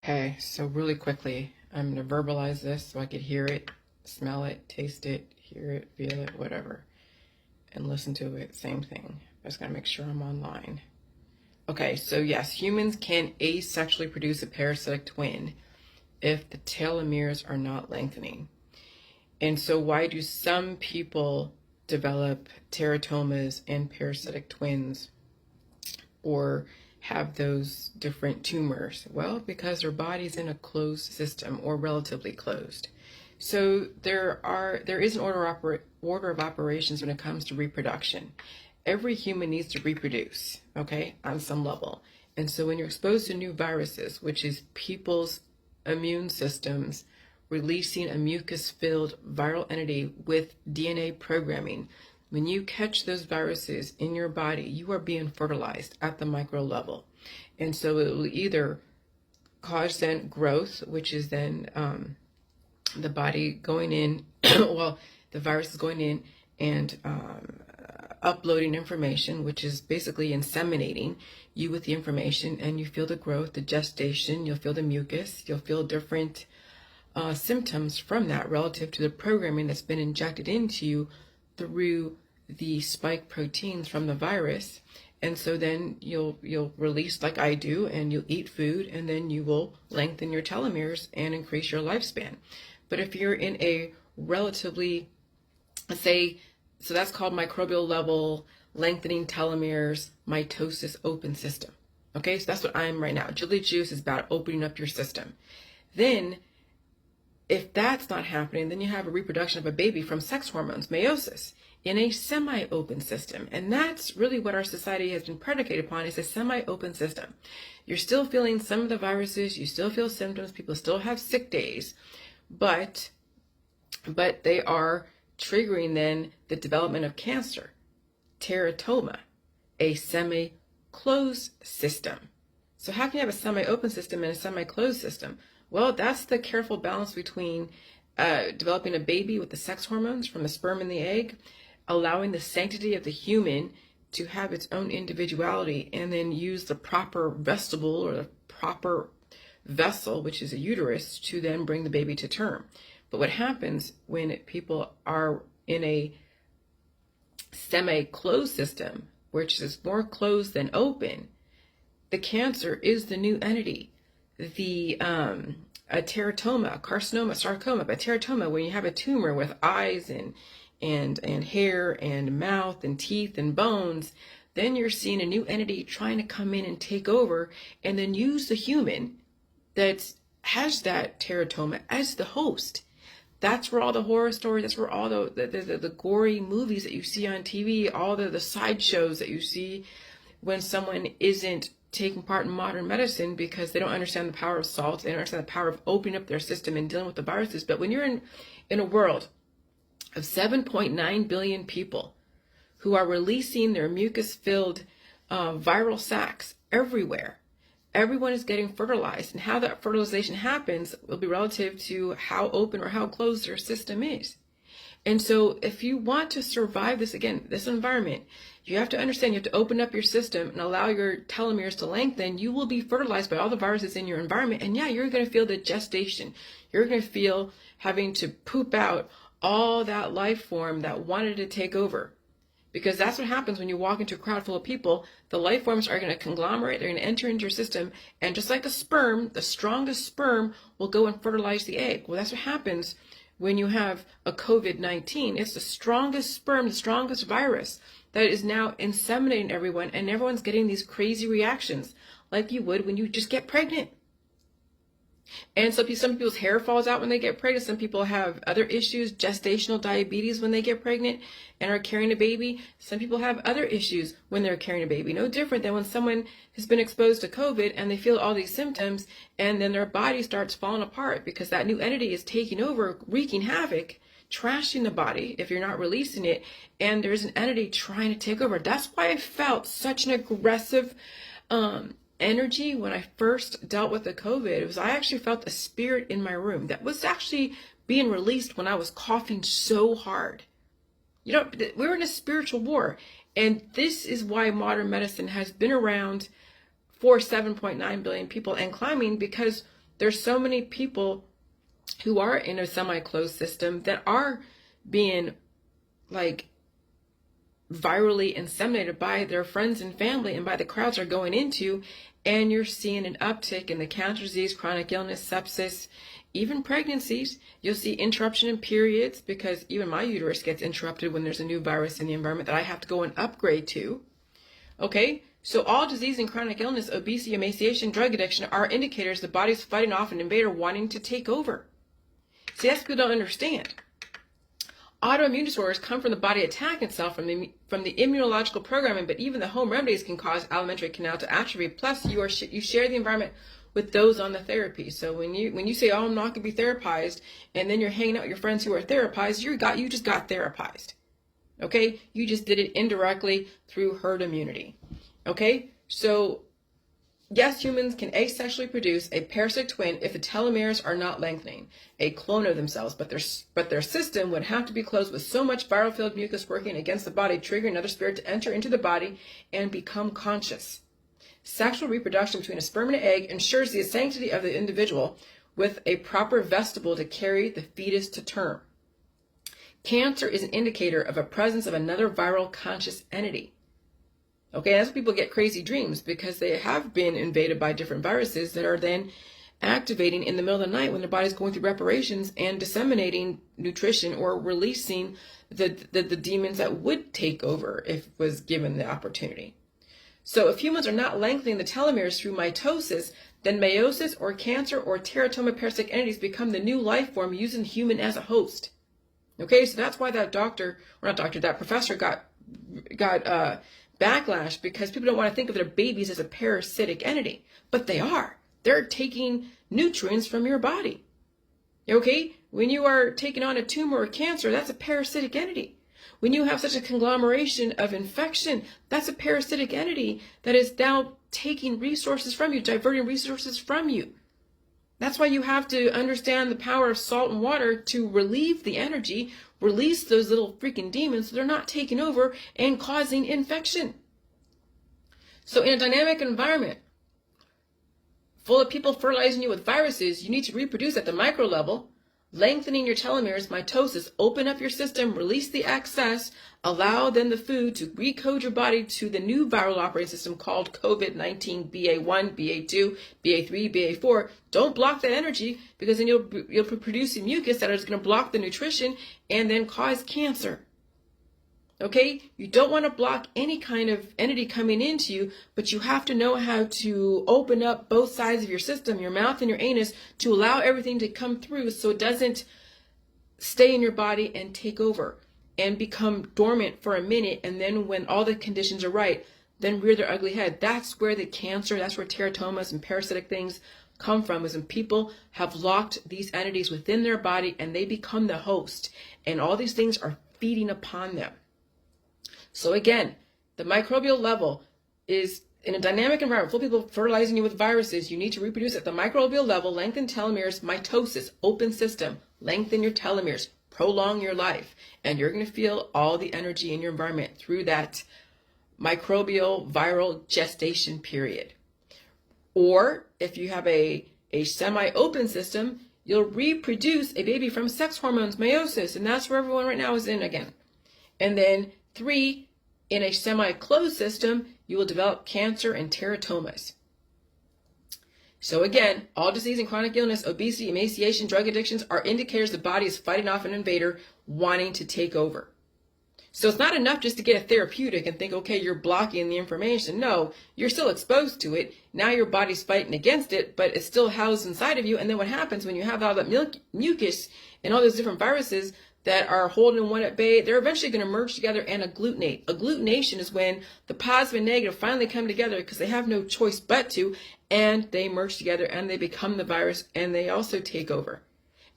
Okay, so really quickly, I'm going to verbalize this so I could hear it, smell it, taste it, hear it, feel it, whatever, and listen to it. Same thing. I just got to make sure I'm online. Okay, so yes, humans can asexually produce a parasitic twin if the telomeres are not lengthening. And so why do some people develop teratomas and parasitic twins or have those different tumors? Well, because their body's in a closed system or relatively closed. So there is an order of operations when it comes to reproduction. Every human needs to reproduce, okay, on some level. And so when you're exposed to new viruses, which is people's immune systems releasing a mucus-filled viral entity with DNA programming, when you catch those viruses in your body, you are being fertilized at the micro level. And so it will either cause then growth, which is then the body going in, well, the virus is going in and uploading information, which is basically inseminating you with the information, and you feel the growth, the gestation, you'll feel the mucus, you'll feel different symptoms from that relative to the programming that's been injected into you through the spike proteins from the virus. And so then you'll release, like I do, and you'll eat food, and then you will lengthen your telomeres and increase your lifespan. But if you're in a relatively, let's say, so that's called microbial level, lengthening telomeres, mitosis, open system. Okay, so that's what I am right now. Julie Juice is about opening up your system. Then, if that's not happening, then you have a reproduction of a baby from sex hormones, meiosis, in a semi-open system. And that's really what our society has been predicated upon, is a semi-open system. You're still feeling some of the viruses, you still feel symptoms, people still have sick days, but they are triggering then the development of cancer, teratoma, a semi-closed system. So how can you have a semi-open system and a semi-closed system? Well, that's the careful balance between developing a baby with the sex hormones from the sperm and the egg, allowing the sanctity of the human to have its own individuality, and then use the proper vestibule or the proper vessel, which is a uterus, to then bring the baby to term. But what happens when people are in a semi-closed system, which is more closed than open, the cancer is the new entity. The a teratoma, a carcinoma, sarcoma, but teratoma, when you have a tumor with eyes and hair and mouth and teeth and bones, then you're seeing a new entity trying to come in and take over and then use the human that has that teratoma as the host. That's where all the horror stories, that's where all the gory movies that you see on TV, all the sideshows that you see when someone isn't taking part in modern medicine because they don't understand the power of salt, they don't understand the power of opening up their system and dealing with the viruses. But when you're in a world of 7.9 billion people who are releasing their mucus-filled viral sacs everywhere, everyone is getting fertilized, and how that fertilization happens will be relative to how open or how closed your system is. And so if you want to survive this, again, this environment, you have to understand, you have to open up your system and allow your telomeres to lengthen. You will be fertilized by all the viruses in your environment. And yeah, you're going to feel the gestation. You're going to feel having to poop out all that life form that wanted to take over. Because that's what happens when you walk into a crowd full of people. The life forms are going to conglomerate, they're going to enter into your system, and just like a sperm, the strongest sperm will go and fertilize the egg. Well, that's what happens when you have a COVID-19. It's the strongest sperm, the strongest virus that is now inseminating everyone, and everyone's getting these crazy reactions like you would when you just get pregnant. And so some people's hair falls out when they get pregnant. Some people have other issues, gestational diabetes when they get pregnant and are carrying a baby. Some people have other issues when they're carrying a baby. No different than when someone has been exposed to COVID and they feel all these symptoms, and then their body starts falling apart because that new entity is taking over, wreaking havoc, trashing the body if you're not releasing it, and there's an entity trying to take over. That's why I felt such an aggressive energy when I first dealt with the COVID. I actually felt a spirit in my room that was actually being released when I was coughing so hard. You know, we're in a spiritual war, and this is why modern medicine has been around for 7.9 billion people and climbing, because there's so many people who are in a semi-closed system that are being like virally inseminated by their friends and family and by the crowds they're going into, and you're seeing an uptick in the cancer disease, chronic illness, sepsis, even pregnancies. You'll see interruption in periods, because even my uterus gets interrupted when there's a new virus in the environment that I have to go and upgrade to. Okay, so all disease and chronic illness, obesity, emaciation, drug addiction are indicators the body's fighting off an invader wanting to take over. See, that's what people don't understand. Autoimmune disorders come from the body attacking itself from the immunological programming, but even the home remedies can cause alimentary canal to atrophy. Plus, you share the environment with those on the therapy. So when you say, "Oh, I'm not going to be therapized," and then you're hanging out with your friends who are therapized, you just got therapized. Okay, you just did it indirectly through herd immunity. Okay, so yes, humans can asexually produce a parasitic twin if the telomeres are not lengthening, a clone of themselves, but their system would have to be closed with so much viral-filled mucus working against the body, triggering another spirit to enter into the body and become conscious. Sexual reproduction between a sperm and an egg ensures the sanctity of the individual with a proper vestibule to carry the fetus to term. Cancer is an indicator of a presence of another viral conscious entity. Okay, that's when people get crazy dreams, because they have been invaded by different viruses that are then activating in the middle of the night when their body's going through reparations and disseminating nutrition or releasing the demons that would take over if was given the opportunity. So if humans are not lengthening the telomeres through mitosis, then meiosis or cancer or teratoma parasitic entities become the new life form using human as a host. Okay, so that's why that professor got backlash, because people don't want to think of their babies as a parasitic entity, but they are. They're taking nutrients from your body. Okay, when you are taking on a tumor or cancer, that's a parasitic entity. When you have such a conglomeration of infection, that's a parasitic entity that is now taking resources from you, diverting resources from you. That's why you have to understand the power of salt and water to relieve the energy, release those little freaking demons so they're not taking over and causing infection. So in a dynamic environment full of people fertilizing you with viruses, you need to reproduce at the micro level, lengthening your telomeres, mitosis, open up your system, release the excess, allow then the food to recode your body to the new viral operating system called COVID-19 BA1, BA2, BA3, BA4. Don't block that energy, because then you'll be producing mucus that is going to block the nutrition and then cause cancer. Okay, you don't want to block any kind of entity coming into you, but you have to know how to open up both sides of your system, your mouth and your anus, to allow everything to come through so it doesn't stay in your body and take over and become dormant for a minute. And then when all the conditions are right, then rear their ugly head. That's where the cancer, that's where teratomas and parasitic things come from, is when people have locked these entities within their body and they become the host, and all these things are feeding upon them. So again, the microbial level is in a dynamic environment full of people fertilizing you with viruses. You need to reproduce at the microbial level, lengthen telomeres, mitosis, open system, lengthen your telomeres, prolong your life, and you're going to feel all the energy in your environment through that microbial viral gestation period. Or if you have a semi-open system, you'll reproduce a baby from sex hormones, meiosis, and that's where everyone right now is in again. And then 3, in a semi-closed system, you will develop cancer and teratomas. So again, all disease and chronic illness, obesity, emaciation, drug addictions are indicators the body is fighting off an invader wanting to take over. So it's not enough just to get a therapeutic and think, okay, you're blocking the information. No, you're still exposed to it. Now your body's fighting against it, but it's still housed inside of you. And then what happens when you have all that mucus and all those different viruses that are holding one at bay, they're eventually going to merge together and agglutinate. Agglutination is when the positive and negative finally come together because they have no choice but to, and they merge together and they become the virus, and they also take over.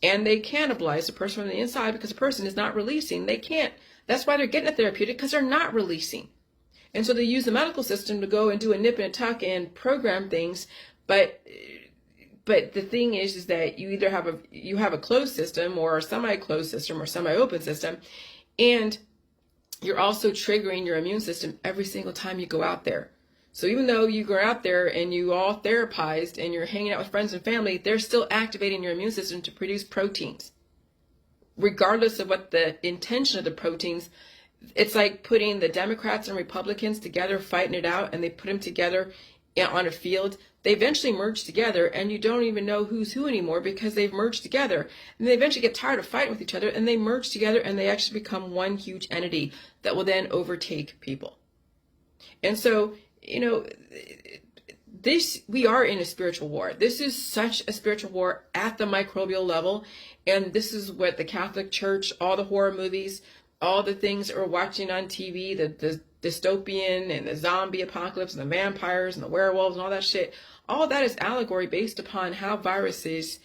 And they cannibalize the person from the inside because the person is not releasing. They can't. That's why they're getting a therapeutic, because they're not releasing. And so they use the medical system to go and do a nip and a tuck and program things, but the thing is that you either have a closed system or a semi-closed system or semi-open system, and you're also triggering your immune system every single time you go out there. So even though you go out there and you all therapized and you're hanging out with friends and family, they're still activating your immune system to produce proteins. Regardless of what the intention of the proteins, it's like putting the Democrats and Republicans together, fighting it out, and they put them together on a field. They eventually merge together, and you don't even know who's who anymore because they've merged together. And they eventually get tired of fighting with each other, and they merge together, and they actually become one huge entity that will then overtake people. And so, we are in a spiritual war. This is such a spiritual war at the microbial level. And this is what the Catholic Church, all the horror movies, all the things that we're watching on TV, the dystopian and the zombie apocalypse and the vampires and the werewolves and all that shit, all that is allegory based upon how viruses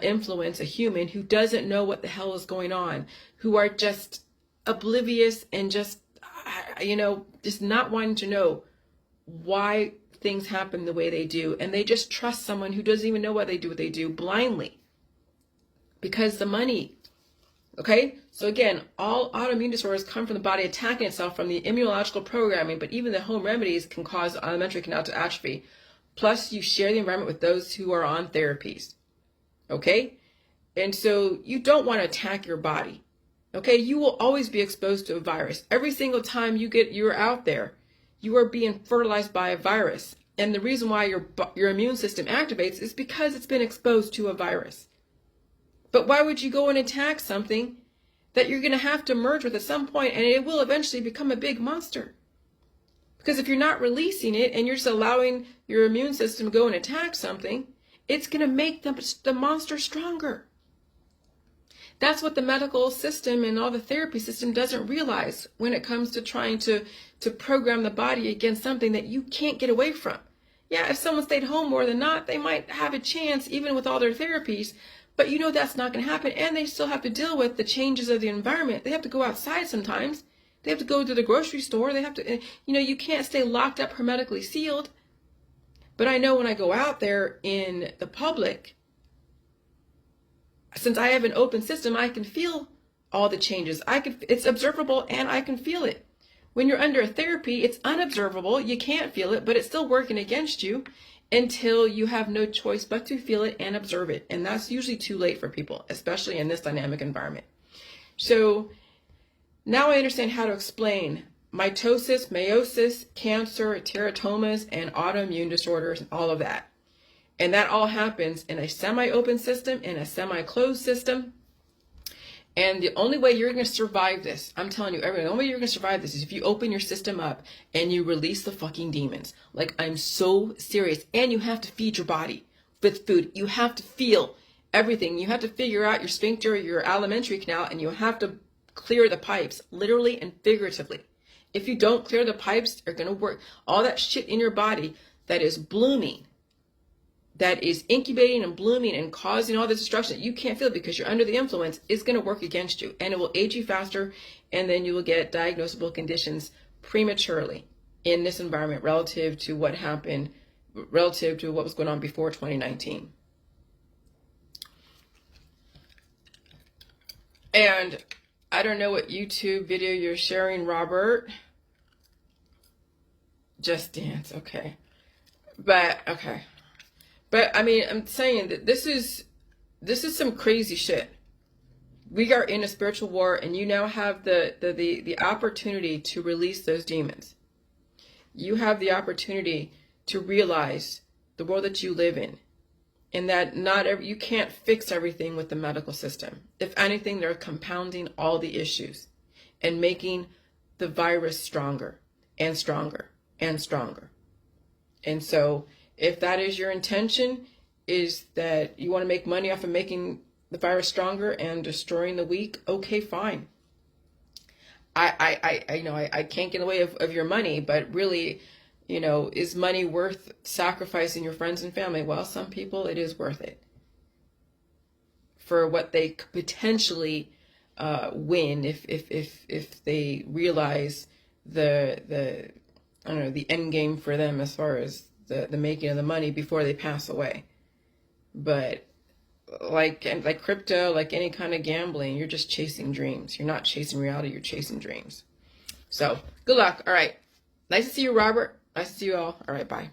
influence a human who doesn't know what the hell is going on, who are just oblivious and just not wanting to know why things happen the way they do. And they just trust someone who doesn't even know what they do blindly because the money. Okay, so again, all autoimmune disorders come from the body attacking itself from the immunological programming, but even the home remedies can cause alimentary canal to atrophy. Plus, you share the environment with those who are on therapies. Okay, and so you don't want to attack your body. Okay, you will always be exposed to a virus. Every single time you're out there, you are being fertilized by a virus. And the reason why your immune system activates is because it's been exposed to a virus. But why would you go and attack something that you're going to have to merge with at some point, and it will eventually become a big monster? Because if you're not releasing it and you're just allowing your immune system to go and attack something, it's going to make the monster stronger. That's what the medical system and all the therapy system doesn't realize when it comes to trying to program the body against something that you can't get away from. Yeah, if someone stayed home more than not, they might have a chance even with all their therapies. But that's not going to happen. And they still have to deal with the changes of the environment. They have to go outside sometimes. They have to go to the grocery store. They have to, you can't stay locked up, hermetically sealed. But I know when I go out there in the public, since I have an open system, I can feel all the changes. It's observable and I can feel it. When you're under a therapy, it's unobservable. You can't feel it, but it's still working against you until you have no choice but to feel it and observe it. And that's usually too late for people, especially in this dynamic environment. So now I understand how to explain mitosis, meiosis, cancer, teratomas, and autoimmune disorders, and all of that. And that all happens in a semi-open system, in a semi-closed system. And the only way you're going to survive this, I'm telling you, everyone, the only way you're going to survive this is if you open your system up and you release the fucking demons. Like, I'm so serious. And you have to feed your body with food. You have to feel everything. You have to figure out your sphincter, your alimentary canal, and you have to clear the pipes, literally and figuratively. If you don't clear the pipes, they're going to work. All that shit in your body that is blooming, that is incubating and blooming and causing all this destruction that you can't feel because you're under the influence, is going to work against you. And it will age you faster, and then you will get diagnosable conditions prematurely in this environment relative to what happened, relative to what was going on before 2019. And I don't know what YouTube video you're sharing, Robert. Just Dance, okay. But, okay. But I mean, I'm saying that this is some crazy shit. We are in a spiritual war, and you now have the opportunity to release those demons. You have the opportunity to realize the world that you live in, and that you can't fix everything with the medical system. If anything, they're compounding all the issues and making the virus stronger and stronger and stronger. And so, if that is your intention, is that you want to make money off of making the virus stronger and destroying the weak, okay, fine. I can't get in the way of your money, but really, is money worth sacrificing your friends and family? Well, some people, it is worth it for what they could potentially win if they realize the end game for them as far as the making of the money before they pass away. But like crypto, like any kind of gambling, you're just chasing dreams. You're not chasing reality, you're chasing dreams. So good luck. All right. Nice to see you, Robert. I see you all. All right, bye.